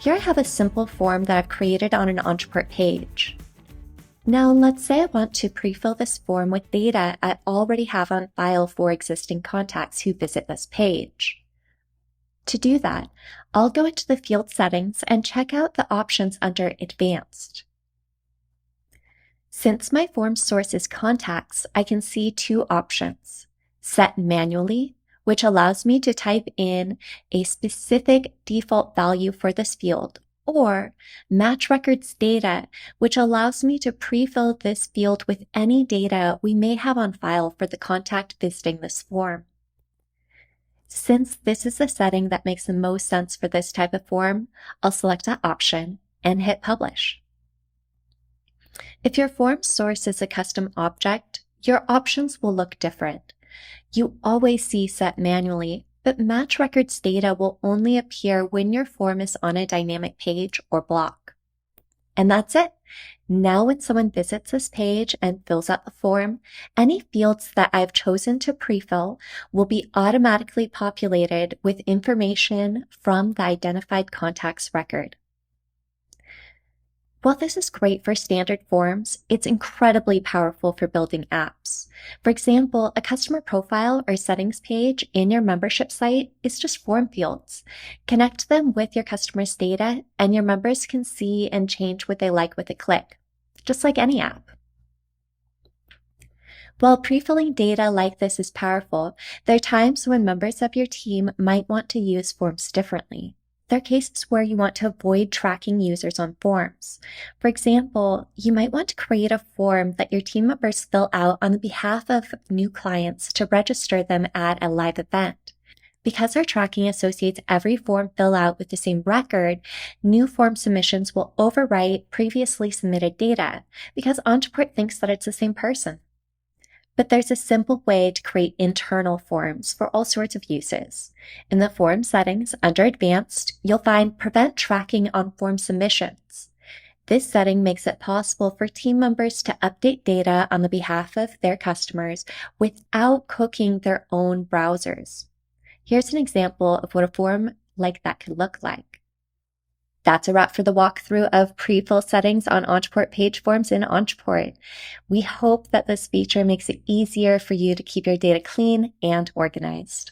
Here I have a simple form that I've created on an Ontraport page. Now let's say I want to pre-fill this form with data I already have on file for existing contacts who visit this page. To do that, I'll go into the field settings and check out the options under Advanced. Since my form source is contacts, I can see two options: Set Manually, which allows me to type in a specific default value for this field, or Match Records Data, which allows me to pre-fill this field with any data we may have on file for the contact visiting this form. Since this is the setting that makes the most sense for this type of form, I'll select that option and hit Publish. If your form source is a custom object, your options will look different. You always see Set Manually, but Match Records Data will only appear when your form is on a dynamic page or block. And that's it. Now when someone visits this page and fills out the form, any fields that I've chosen to pre-fill will be automatically populated with information from the identified contacts record. While this is great for standard forms, it's incredibly powerful for building apps. For example, a customer profile or settings page in your membership site is just form fields. Connect them with your customers' data, and your members can see and change what they like with a click, just like any app. While pre-filling data like this is powerful, there are times when members of your team might want to use forms differently. There are cases where you want to avoid tracking users on forms. For example, you might want to create a form that your team members fill out on the behalf of new clients to register them at a live event. Because our tracking associates every form fill out with the same record, new form submissions will overwrite previously submitted data because Ontraport thinks that it's the same person. But there's a simple way to create internal forms for all sorts of uses. In the form settings under Advanced, you'll find Prevent Tracking on Form Submissions. This setting makes it possible for team members to update data on the behalf of their customers without cooking their own browsers. Here's an example of what a form like that could look like. That's a wrap for the walkthrough of pre-fill settings on Ontraport page forms in Ontraport. We hope that this feature makes it easier for you to keep your data clean and organized.